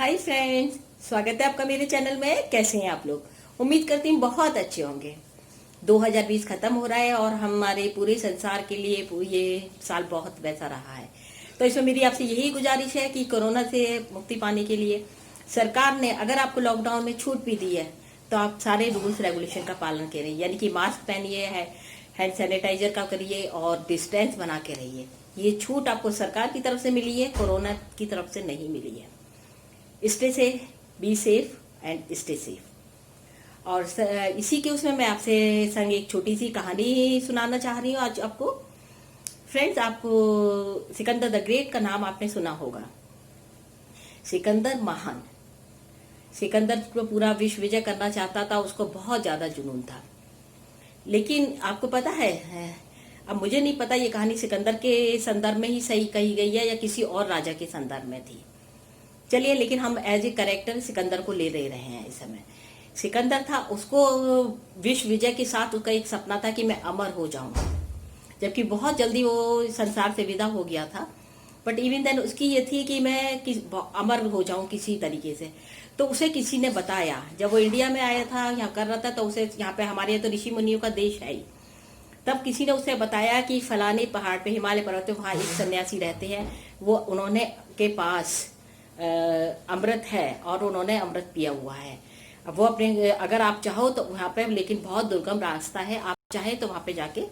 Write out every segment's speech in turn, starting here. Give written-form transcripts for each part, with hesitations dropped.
Hi friends, स्वागत है आपका मेरे चैनल में। कैसे हैं आप लोग? उम्मीद करती हूँ बहुत अच्छे होंगे। 2020 खत्म हो रहा है और हमारे पूरे संसार के लिए ये साल बहुत वैसा रहा है। तो इसमें मेरी आपसे यही गुजारिश है कि कोरोना से मुक्ति पाने के लिए सरकार ने अगर आपको लॉकडाउन में छूट भी दी है तो आप सारे रूल्स रेगुलेशन का पालन करें, यानी कि मास्क पहनिए, हैंड सैनिटाइजर का करिए और डिस्टेंस बना के रहिए। ये छूट आपको सरकार की तरफ से मिली है, कोरोना की तरफ से नहीं मिली है। Stay safe, be safe and stay safe. और इसी के उसमें मैं आपसे संग एक छोटी सी कहानी सुनाना चाह रही हूँ आज आपको। फ्रेंड्स, आपको सिकंदर द ग्रेट का नाम आपने सुना होगा। सिकंदर महान, सिकंदर को पूरा विश्व विजय करना चाहता था, उसको बहुत ज्यादा जुनून था। लेकिन आपको पता है, अब मुझे नहीं पता ये कहानी सिकंदर के संदर्भ में ही सही कही गई है या किसी और राजा के संदर्भ में थी। चलिए, लेकिन हम एज ए कैरेक्टर सिकंदर को ले रहे हैं इस समय। सिकंदर था, उसको विश्व विजय के साथ उसका एक सपना था कि मैं अमर हो जाऊंगा, जबकि बहुत जल्दी वो संसार से विदा हो गया था। बट इवन देन उसकी ये थी कि मैं अमर हो जाऊं किसी तरीके से। तो उसे किसी ने बताया, जब वो इंडिया में आया था, यहाँ कर रहा था, तो उसे यहाँ पे हमारे यहाँ तो ऋषि मुनियों का देश है ही, तब किसी ने उसे बताया कि फलाने पहाड़ पे, हिमालय पर्वत पे, वहां एक सन्यासी रहते हैं, वो उन्होंने के पास अमृत है और उन्होंने अमृत पिया हुआ है। अब वो अपने, अगर आप चाहो तो वहां पे, लेकिन बहुत दुर्गम रास्ता है, आप चाहे तो वहां पे जाके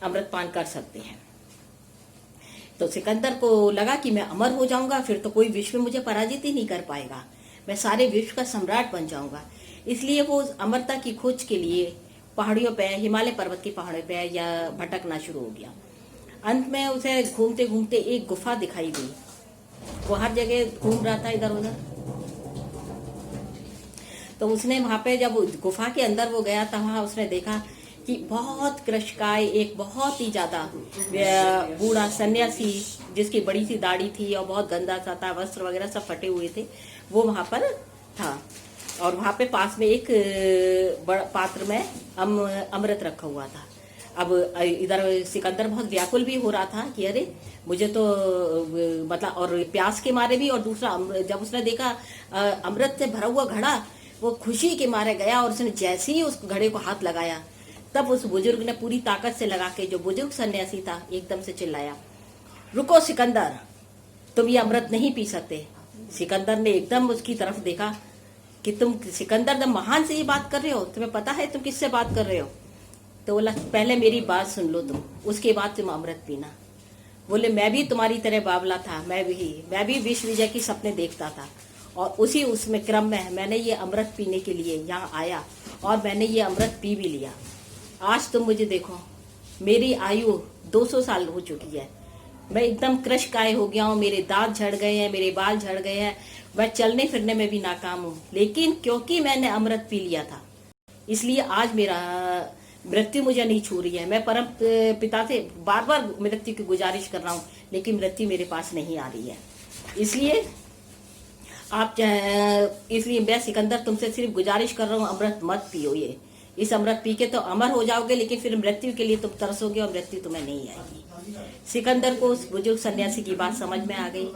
अमृत पान कर सकते हैं। तो सिकंदर को लगा कि मैं अमर हो जाऊंगा, फिर तो कोई विश्व में मुझे पराजित ही नहीं कर पाएगा, मैं सारे विश्व का सम्राट बन जाऊंगा। इसलिए वो अमरता की खोज के लिए पहाड़ियों पे, हिमालय पर्वत की पहाड़ियों पे या भटकना शुरू हो गया। अंत में उसे घूमते घूमते एक गुफा दिखाई दी। वो हर जगह घूम रहा था इधर उधर। तो उसने वहां पे, जब गुफा के अंदर वो गया था, वहां उसने देखा कि बहुत कृशकाय एक बहुत ही ज्यादा बूढ़ा सन्यासी, जिसकी बड़ी सी दाढ़ी थी और बहुत गंदा सा था, वस्त्र वगैरह सब फटे हुए थे, वो वहां पर था। और वहां पे पास में एक बड़ा पात्र में अमृत रखा हुआ था। अब इधर सिकंदर बहुत व्याकुल भी हो रहा था कि अरे मुझे तो मतलब, और प्यास के मारे भी, और दूसरा जब उसने देखा अमृत से भरा हुआ घड़ा, वो खुशी के मारे गया और उसने जैसे ही उस घड़े को हाथ लगाया, तब उस बुजुर्ग ने पूरी ताकत से लगा के, जो बुजुर्ग सन्यासी था, एकदम से चिल्लाया, रुको सिकंदर, तुम ये अमृत नहीं पी सकते। सिकंदर ने एकदम उसकी तरफ देखा कि तुम सिकंदर द महान से ये बात कर रहे हो, तुम्हें पता है तुम किससे बात कर रहे हो? तो बोला, पहले मेरी बात सुन लो तुम, उसके बाद तुम अमृत पीना। बोले, मैं भी तुम्हारी तरह बावला था, मैं भी विश्व विजय की सपने देखता था, और उसी उसमें क्रम में मैंने ये अमृत पीने के लिए यहाँ आया और मैंने ये अमृत पी भी लिया। आज तुम मुझे देखो, मेरी आयु 200 साल हो चुकी है, मैं एकदम कृशकाय हो गया हूँ, मेरे दांत झड़ गए हैं, मेरे बाल झड़ गए हैं, मैं चलने फिरने में भी नाकाम हूँ, लेकिन क्योंकि मैंने अमृत पी लिया था, इसलिए आज मेरा मृत्यु मुझे नहीं छू रही है। मैं परम पिता से बार बार मृत्यु की गुजारिश कर रहा हूँ, लेकिन मृत्यु मेरे पास नहीं आ रही है। इसलिए इसलिए मैं सिकंदर तुमसे सिर्फ गुजारिश कर रहा हूँ, अमृत मत पियो। ये इस अमृत पी के तो अमर हो जाओगे, लेकिन फिर मृत्यु के लिए तुम तरसोगे और मृत्यु तुम्हें नहीं आएगी। सिकंदर को उस बुजुर्ग सन्यासी की बात समझ में आ गई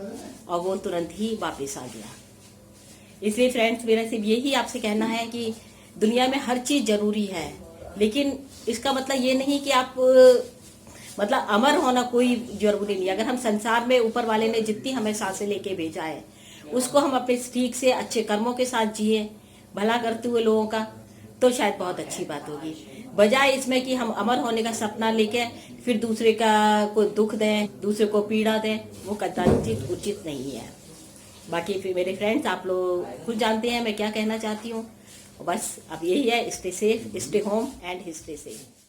और वो तुरंत ही वापिस आ गया। इसलिए फ्रेंड्स, मेरा सिर्फ यही आपसे कहना है कि दुनिया में हर चीज जरूरी है, लेकिन इसका मतलब ये नहीं कि आप मतलब अमर होना कोई जरूरी नहीं। अगर हम संसार में ऊपर वाले ने जितनी हमें सांसें लेके भेजा है, उसको हम अपने ठीक से अच्छे कर्मों के साथ जिए, भला करते हुए लोगों का, तो शायद बहुत अच्छी बात होगी। बजाय इसमें कि हम अमर होने का सपना लेके फिर दूसरे का को दुख दें, दूसरे को पीड़ा दें, वो कदाचित उचित नहीं है। बाकी फिर मेरे फ्रेंड्स, आप लोग खुद जानते हैं मैं क्या कहना चाहती हूँ। बस अब यही है, stay safe, stay home and stay safe.